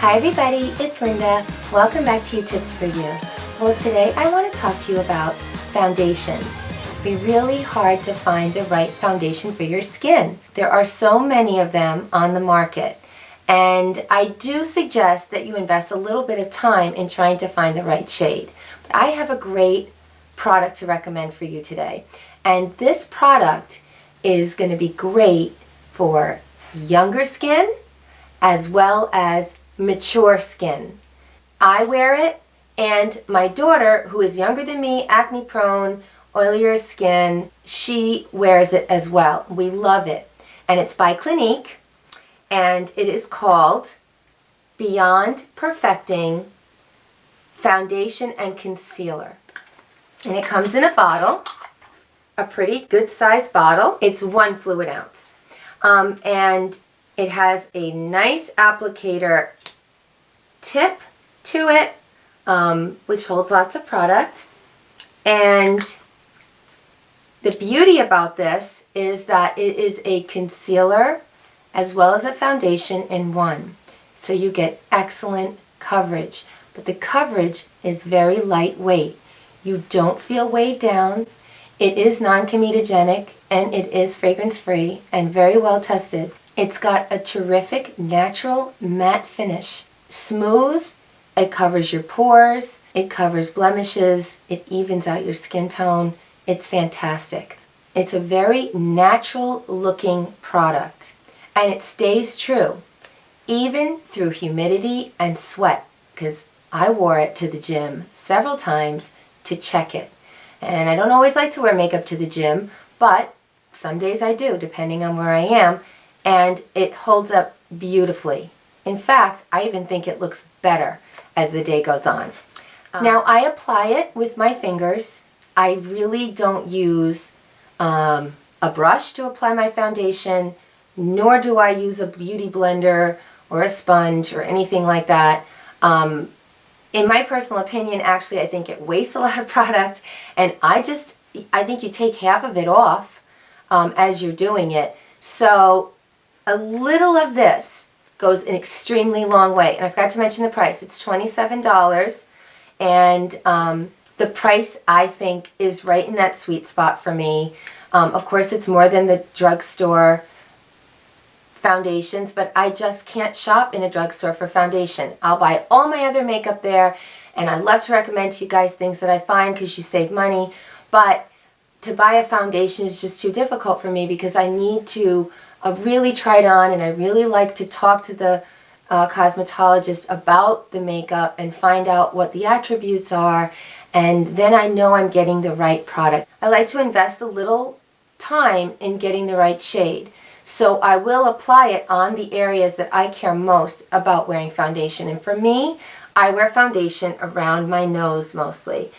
Hi everybody, it's Linda. Welcome back to Tips for You. Well, today I want to talk to you about foundations. It'd be really hard to find the right foundation for your skin. There are so many of them on the market, and I do suggest that you invest a little bit of time in trying to find the right shade. But I have a great product to recommend for you today, and this product is going to be great for younger skin as well as mature skin. I wear it, and my daughter, who is younger than me, acne prone, oilier skin, she wears it as well. We love it. And it's by Clinique, and it is called Beyond Perfecting Foundation and Concealer. And it comes in a bottle, a pretty good sized bottle. It's 1 fluid ounce. And it has a nice applicator tip to it, which holds lots of product. And the beauty about this is that it is a concealer as well as a foundation in one. So you get excellent coverage. But the coverage is very lightweight. You don't feel weighed down. It is non-comedogenic, and it is fragrance-free and very well tested. It's got a terrific natural matte finish. Smooth, it covers your pores, it covers blemishes, it evens out your skin tone. It's fantastic. It's a very natural looking product, and it stays true even through humidity and sweat, because I wore it to the gym several times to check it. And I don't always like to wear makeup to the gym, but some days I do, depending on where I am, and it holds up beautifully. In fact, I even think it looks better as the day goes on. Now, I apply it with my fingers. I really don't use a brush to apply my foundation, nor do I use a beauty blender or a sponge or anything like that. In my personal opinion, actually, I think it wastes a lot of product, and I think you take half of it off as you're doing it. So a little of this goes an extremely long way. And I forgot to mention the price. It's $27, and the price, I think, is right in that sweet spot for me. Of course, it's more than the drugstore foundations, but I just can't shop in a drugstore for foundation. I'll buy all my other makeup there, and I love to recommend to you guys things that I find because you save money, but to buy a foundation is just too difficult for me because I need to really try it on, and I really like to talk to the cosmetologist about the makeup and find out what the attributes are, and then I know I'm getting the right product. I like to invest a little time in getting the right shade. So I will apply it on the areas that I care most about wearing foundation. And for me, I wear foundation around my nose mostly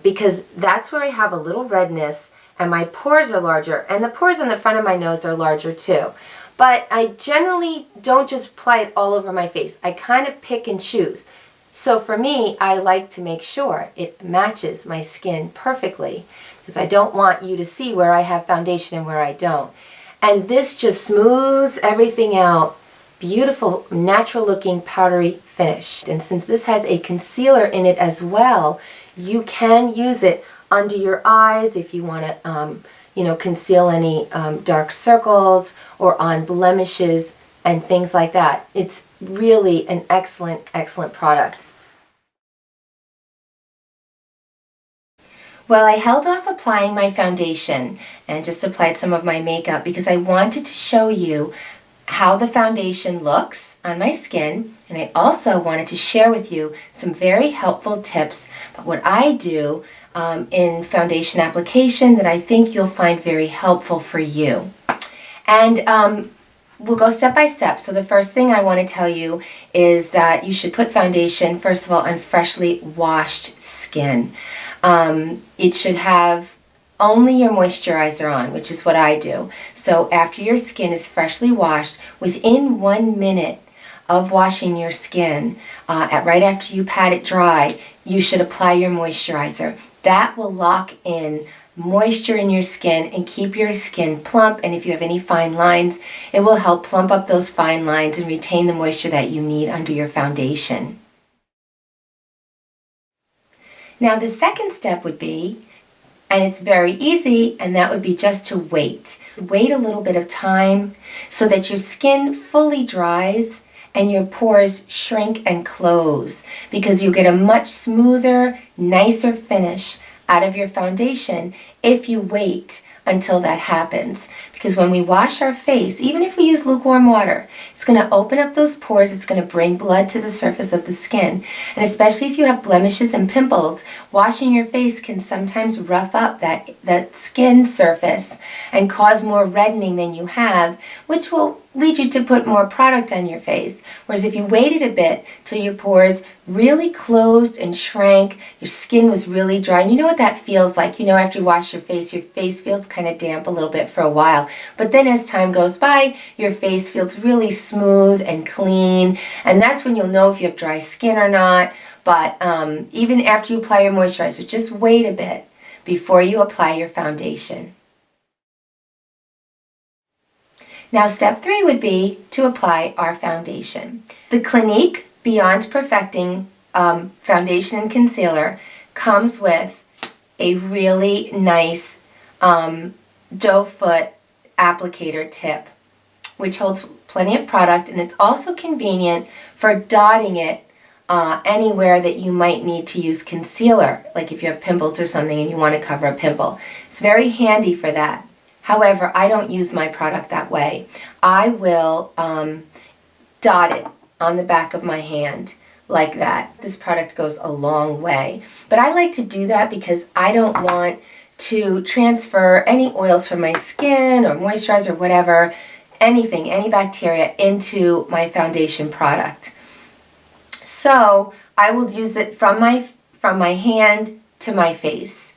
because that's where I have a little redness and my pores are larger. And the pores on the front of my nose are larger too. But I generally don't just apply it all over my face. I kind of pick and choose. So for me, I like to make sure it matches my skin perfectly because I don't want you to see where I have foundation and where I don't. And this just smooths everything out. Beautiful, natural looking powdery finish. And since this has a concealer in it as well, you can use it under your eyes if you want to conceal any dark circles or on blemishes and things like that. It's really an excellent, excellent product. Well, I held off applying my foundation and just applied some of my makeup because I wanted to show you how the foundation looks on my skin, and I also wanted to share with you some very helpful tips about what I do in foundation application that I think you'll find very helpful for you. And we'll go step by step. So the first thing I want to tell you is that you should put foundation, first of all, on freshly washed skin. It should have only your moisturizer on, which is what I do. So after your skin is freshly washed, within 1 minute of washing your skin, right after you pat it dry, you should apply your moisturizer. That will lock in moisture in your skin and keep your skin plump. And if you have any fine lines, it will help plump up those fine lines and retain the moisture that you need under your foundation. Now the second step would be, and it's very easy, and that would be just to wait. Wait a little bit of time so that your skin fully dries and your pores shrink and close, because you'll get a much smoother, nicer finish out of your foundation if you wait until that happens. Because when we wash our face, even if we use lukewarm water, it's going to open up those pores, it's going to bring blood to the surface of the skin. And especially if you have blemishes and pimples, washing your face can sometimes rough up that skin surface and cause more reddening than you have, which will lead you to put more product on your face. Whereas if you waited a bit till your pores really closed and shrank, your skin was really dry, and you know what that feels like. You know, after you wash your face feels kind of damp a little bit for a while. But then as time goes by, your face feels really smooth and clean, and that's when you'll know if you have dry skin or not. But even after you apply your moisturizer, just wait a bit before you apply your foundation. Now step 3 would be to apply our foundation. The Clinique Beyond Perfecting Foundation and Concealer comes with a really nice doe foot applicator tip, which holds plenty of product, and it's also convenient for dotting it anywhere that you might need to use concealer, like if you have pimples or something and you want to cover a pimple. It's very handy for that. However, I don't use my product that way. I will dot it on the back of my hand like that. This product goes a long way. But I like to do that because I don't want to transfer any oils from my skin or moisturizer or whatever, anything, any bacteria into my foundation product. So I will use it from my hand to my face.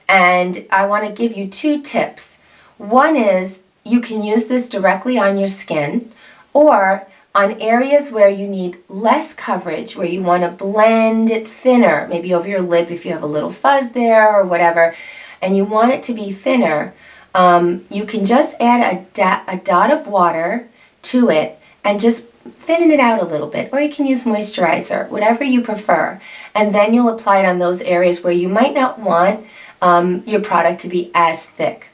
And I want to give you 2 tips. One is you can use this directly on your skin, or on areas where you need less coverage, where you want to blend it thinner, maybe over your lip if you have a little fuzz there or whatever, and you want it to be thinner, you can just add a dot of water to it and just thin it out a little bit, or you can use moisturizer, whatever you prefer, and then you'll apply it on those areas where you might not want your product to be as thick.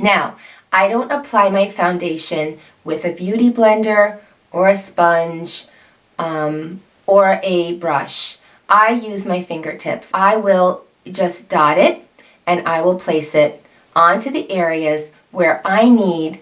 Now, I don't apply my foundation with a beauty blender or a sponge or a brush. I use my fingertips. I will just dot it and I will place it onto the areas where I need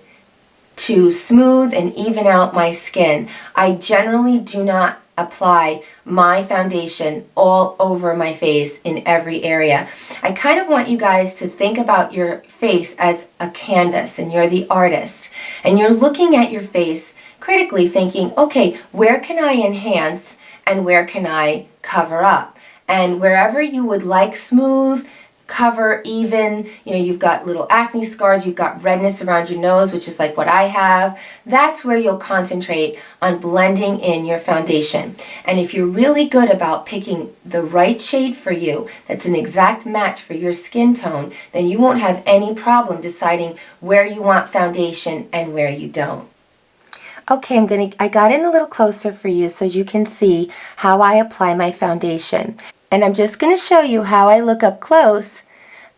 to smooth and even out my skin. I generally do not apply my foundation all over my face in every area. I kind of want you guys to think about your face as a canvas, and you're the artist, and you're looking at your face critically thinking, okay, where can I enhance and where can I cover up? And wherever you would like smooth, cover, even, you know, you've got little acne scars, you've got redness around your nose, which is like what I have, that's where you'll concentrate on blending in your foundation. And if you're really good about picking the right shade for you, that's an exact match for your skin tone, then you won't have any problem deciding where you want foundation and where you don't. Okay, I got in a little closer for you so you can see how I apply my foundation. And I'm just going to show you how I look up close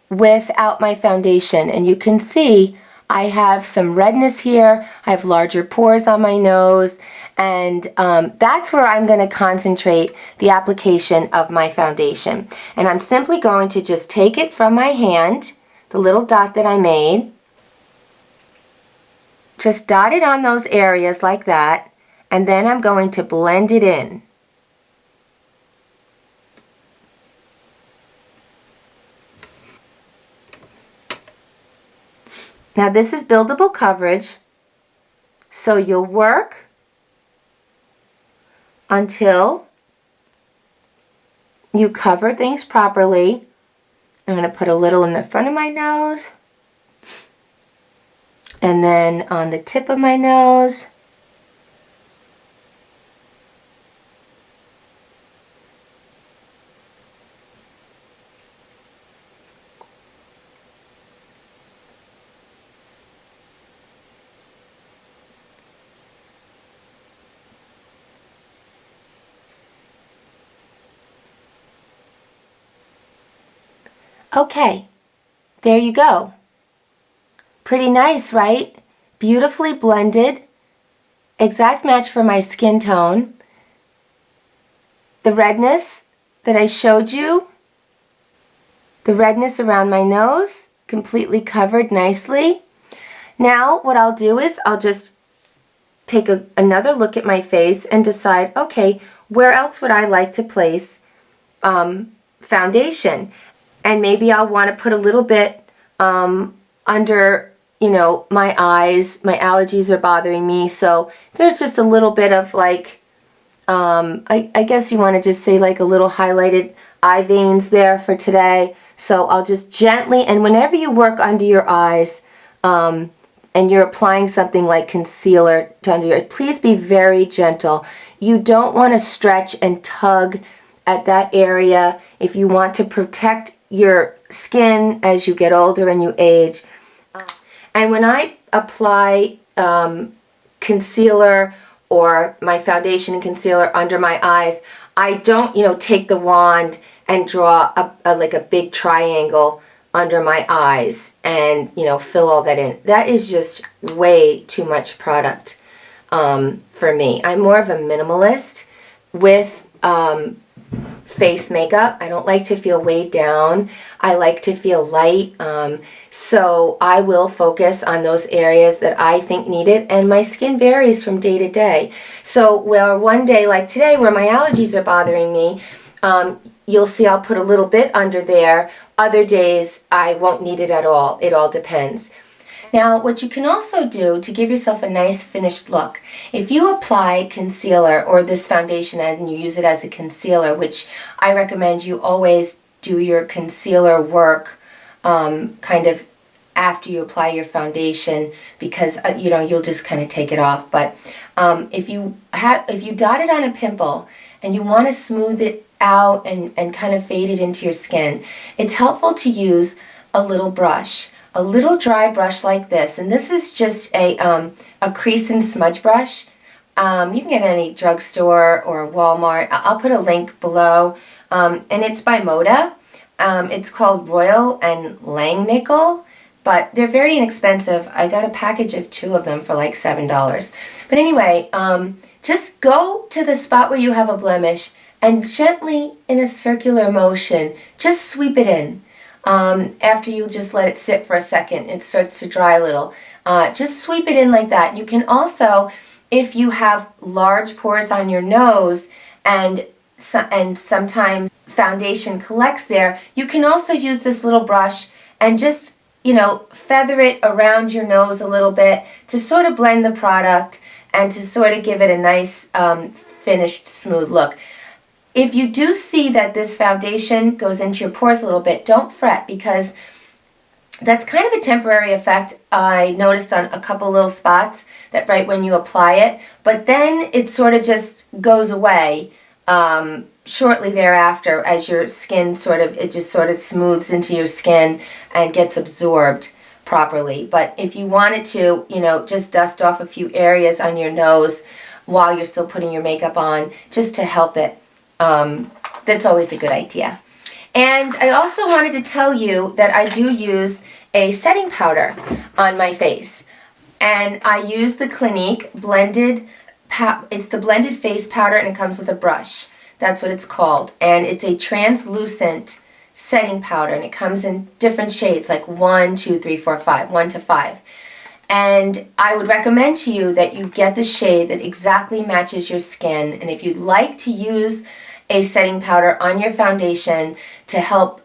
without my foundation. And you can see I have some redness here, I have larger pores on my nose, and that's where I'm going to concentrate the application of my foundation. And I'm simply going to just take it from my hand, the little dot that I made, just dot it on those areas like that, and then I'm going to blend it in. Now this is buildable coverage, so you'll work until you cover things properly. I'm going to put a little in the front of my nose, and then on the tip of my nose, Okay, there you go. Pretty nice, right? Beautifully blended. Exact match for my skin tone. The redness that I showed you, the redness around my nose, completely covered nicely. Now what I'll do is I'll just take another look at my face and decide, okay, where else would I like to place foundation? And maybe I'll want to put a little bit under, my eyes. My allergies are bothering me, so there's just a little bit of like, I guess you want to just say like a little highlighted eye veins there for today. So I'll just gently, and whenever you work under your eyes, and you're applying something like concealer to under your eyes, please be very gentle. You don't want to stretch and tug at that area if you want to protect your skin as you get older and you age. And when I apply concealer or my foundation and concealer under my eyes, I don't, take the wand and draw like a big triangle under my eyes and, fill all that in. That is just way too much product for me. I'm more of a minimalist with face makeup. I don't like to feel weighed down. I like to feel light. So I will focus on those areas that I think need it, and my skin varies from day to day. So one day like today where my allergies are bothering me, you'll see I'll put a little bit under there. Other days I won't need it at all. It all depends. Now, what you can also do to give yourself a nice finished look, if you apply concealer or this foundation and you use it as a concealer, which I recommend you always do your concealer work kind of after you apply your foundation, because you'll just kind of take it off. But if you dot it on a pimple and you want to smooth it out and kind of fade it into your skin, it's helpful to use a little brush. A little dry brush like this, and this is just a crease and smudge brush. You can get it at any drugstore or Walmart. I'll put a link below, and it's by Moda. It's called Royal and Langnickel, but they're very inexpensive. I got a package of 2 of them for like $7. But anyway, just go to the spot where you have a blemish and gently, in a circular motion, just sweep it in. After you just let it sit for a second, it starts to dry a little. Just sweep it in like that. You can also, if you have large pores on your nose and sometimes foundation collects there, you can also use this little brush and just, feather it around your nose a little bit to sort of blend the product and to sort of give it a nice finished smooth look. If you do see that this foundation goes into your pores a little bit, don't fret, because that's kind of a temporary effect. I noticed on a couple little spots that right when you apply it, but then it sort of just goes away shortly thereafter as your skin it just sort of smooths into your skin and gets absorbed properly. But if you wanted to, just dust off a few areas on your nose while you're still putting your makeup on, just to help it. That's always a good idea. And I also wanted to tell you that I do use a setting powder on my face. And I use the Clinique blended, it's the blended face powder, and it comes with a brush. That's what it's called. And it's a translucent setting powder, and it comes in different shades, like 1, 2, 3, 4, 5, 1 to 5. And I would recommend to you that you get the shade that exactly matches your skin. And if you'd like to use a setting powder on your foundation to help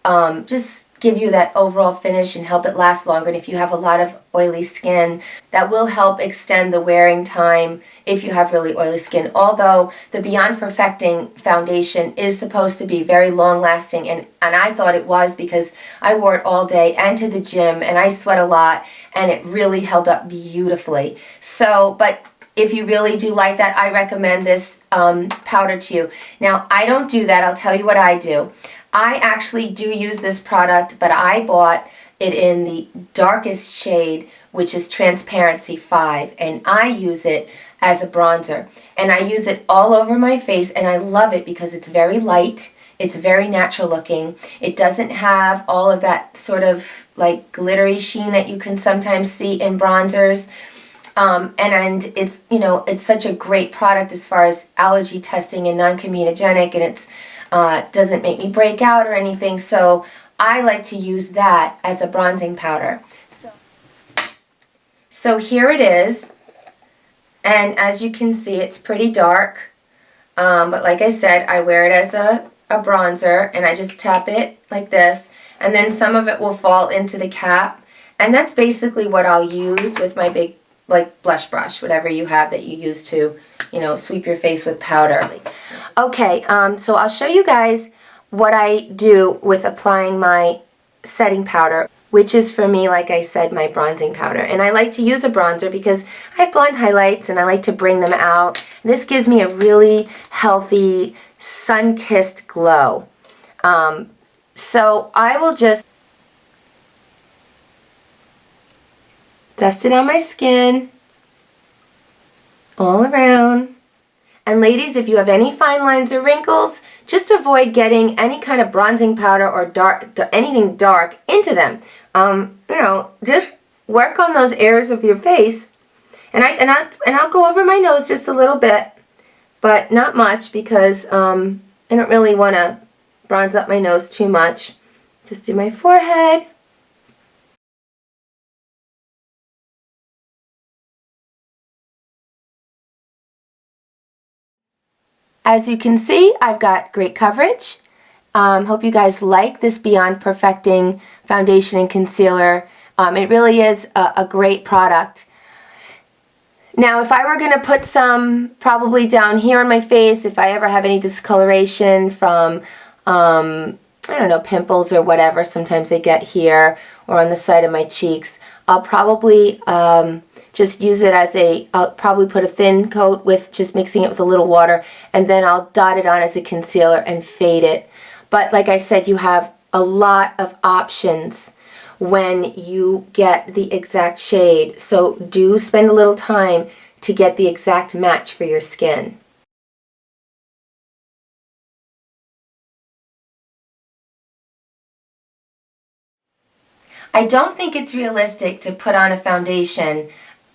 just give you that overall finish and help it last longer, and if you have a lot of oily skin, that will help extend the wearing time if you have really oily skin. Although the Beyond Perfecting foundation is supposed to be very long lasting, and I thought it was, because I wore it all day and to the gym, and I sweat a lot, and it really held up beautifully. So, but if you really do like that, I recommend this powder to you. Now, I don't do that. I'll tell you what I do. I actually do use this product, but I bought it in the darkest shade, which is Transparency 5, and I use it as a bronzer. And I use it all over my face, and I love it because it's very light. It's very natural looking. It doesn't have all of that sort of like glittery sheen that you can sometimes see in bronzers. And it's, you know, it's such a great product as far as allergy testing and non-comedogenic, and it's doesn't make me break out or anything. So I like to use that as a bronzing powder. So here it is, and as you can see, it's pretty dark. But like I said, I wear it as a bronzer, and I just tap it like this, and then some of it will fall into the cap, and that's basically what I'll use with my big like blush brush, whatever you have that you use to, you know, sweep your face with powder. Okay, so I'll show you guys what I do with applying my setting powder, which is for me, like I said, my bronzing powder. And I like to use a bronzer because I have blonde highlights and I like to bring them out. This gives me a really healthy, sun-kissed glow. So I will just dust it on my skin, all around. And ladies, if you have any fine lines or wrinkles, just avoid getting any kind of bronzing powder or anything dark into them. You know, just work on those areas of your face. And I'll go over my nose just a little bit, but not much because I don't really want to bronze up my nose too much. Just do my forehead. As you can see, I've got great coverage. Hope you guys like this Beyond Perfecting foundation and concealer. It really is a great product. Now, if I were going to put some probably down here on my face, if I ever have any discoloration from, I don't know, pimples or whatever, sometimes they get here or on the side of my cheeks, I'll probably just use it as I'll probably put a thin coat with just mixing it with a little water, and then I'll dot it on as a concealer and fade it. But like I said, you have a lot of options when you get the exact shade. So do spend a little time to get the exact match for your skin. I don't think it's realistic to put on a foundation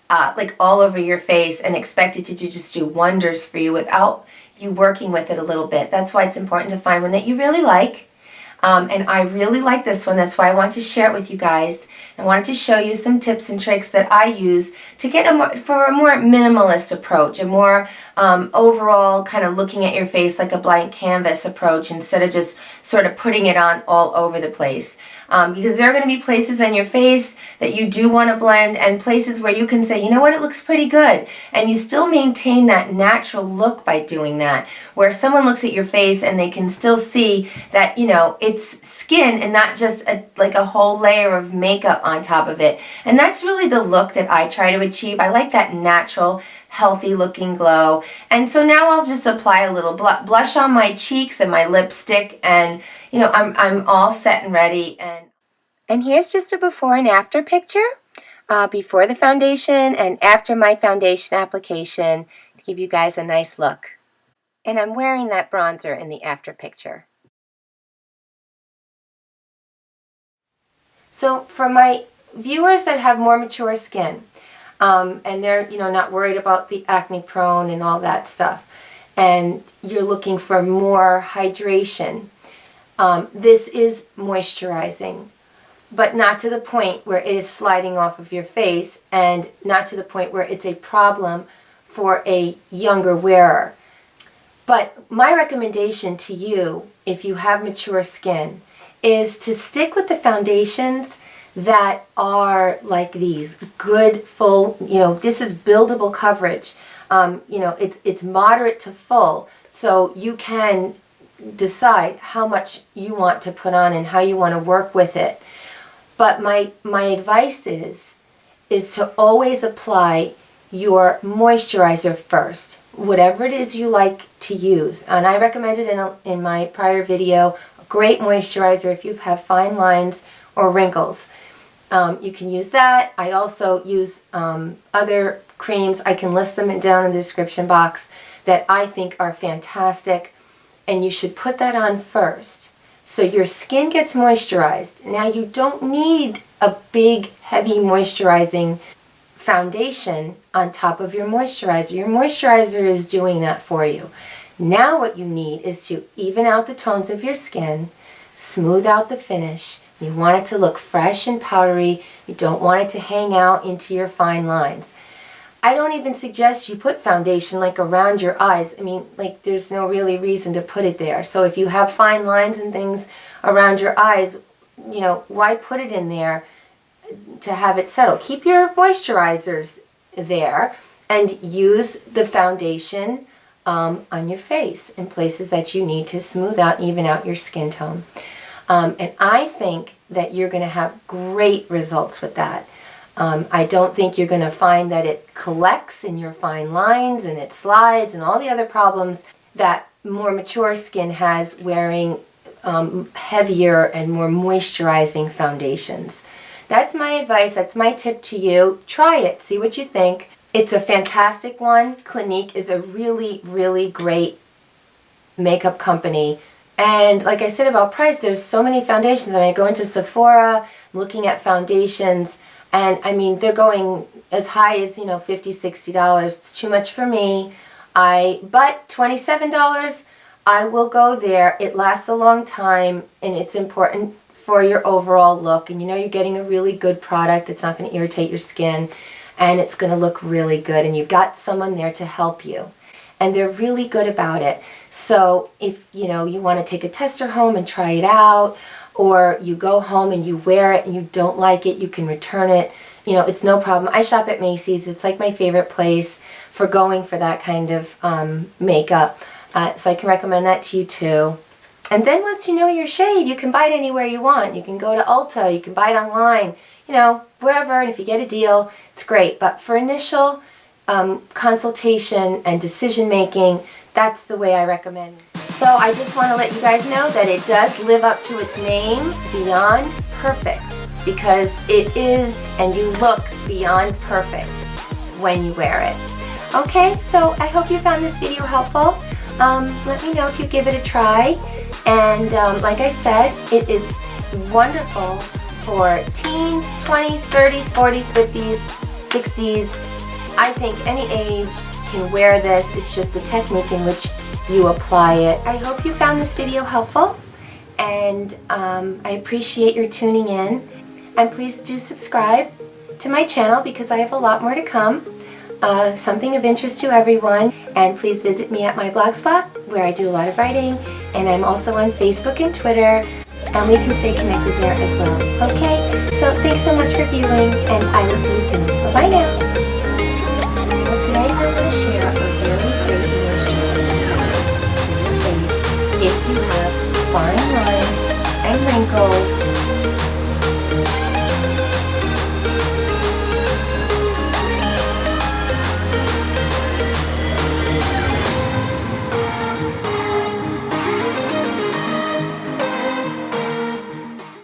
like all over your face and expect it to just do wonders for you without you working with it a little bit. That's why it's important to find one that you really like. And I really like this one. That's why I want to share it with you guys. I wanted to show you some tips and tricks that I use to get for a more minimalist approach, a more overall kind of looking at your face like a blank canvas approach instead of just sort of putting it on all over the place. Because there are going to be places on your face that you do want to blend and places where you can say, you know what, it looks pretty good. And you still maintain that natural look by doing that. Where someone looks at your face and they can still see that, you know, it's skin and not just like a whole layer of makeup on top of it. And that's really the look that I try to achieve. I like that natural, healthy looking glow. And so now I'll just apply a little blush on my cheeks and my lipstick, and you know, I'm all set and ready. And here's just a before and after picture, before the foundation and after my foundation application, to give you guys a nice look. And I'm wearing that bronzer in the after picture. So for my viewers that have more mature skin, and they're, you know, not worried about the acne prone and all that stuff, and you're looking for more hydration, this is moisturizing, but not to the point where it is sliding off of your face, and not to the point where it's a problem for a younger wearer. But my recommendation to you, if you have mature skin, is to stick with the foundations that are like these, good, full, you know, this is buildable coverage. You know, it's moderate to full, so you can decide how much you want to put on and how you want to work with it. But my advice is to always apply your moisturizer first, whatever it is you like to use. And I recommended in my prior video, a great moisturizer if you have fine lines or wrinkles. You can use that. I also use other creams. I can list them down in the description box that I think are fantastic. and you should put that on first. So your skin gets moisturized. Now you don't need a big, heavy moisturizing foundation on top of your moisturizer. Your moisturizer is doing that for you. Now what you need is to even out the tones of your skin, smooth out the finish. You want it to look fresh and powdery. You don't want it to hang out into your fine lines. I don't even suggest you put foundation like around your eyes. I mean, like there's no really reason to put it there. So if you have fine lines and things around your eyes, you know, why put it in there to have it settle? Keep your moisturizers there and use the foundation on your face in places that you need to smooth out and even out your skin tone. And I think that you're going to have great results with that. I don't think you're going to find that it collects in your fine lines and it slides and all the other problems that more mature skin has wearing heavier and more moisturizing foundations. That's my advice. That's my tip to you. Try it. See what you think. It's a fantastic one. Clinique is a really, really great makeup company. And like I said about price, there's so many foundations. I mean, I go into Sephora, I'm looking at foundations, and I mean, they're going as high as, you know, $50, $60. It's too much for me. But $27, I will go there. It lasts a long time, and it's important for your overall look. And you know you're getting a really good product. It's not going to irritate your skin, and it's going to look really good. And you've got someone there to help you. And they're really good about it. So if you know you want to take a tester home and try it out, or you go home and you wear it and you don't like it, you can return it. You know, it's no problem. I shop at Macy's. It's like my favorite place for going for that kind of makeup. So I can recommend that to you too. And then once you know your shade, you can buy it anywhere you want. You can go to Ulta, you can buy it online, you know, wherever, and if you get a deal, it's great. But for initial consultation and decision making, that's the way I recommend. So I just want to let you guys know that it does live up to its name, Beyond Perfect, because it is, and you look beyond perfect when you wear it. Okay, so I hope you found this video helpful. Let me know if you give it a try. And like I said, it is wonderful for teens, 20s, 30s, 40s, 50s, 60s. I think any age can wear this. It's just the technique in which you apply it. I hope you found this video helpful, and I appreciate your tuning in. And please do subscribe to my channel because I have a lot more to come. Something of interest to everyone. And please visit me at my blogspot where I do a lot of writing, and I'm also on Facebook and Twitter, and we can stay connected there as well. Okay, so thanks so much for viewing, and I will see you soon. Bye-bye now. Well, today I'm going to share a really great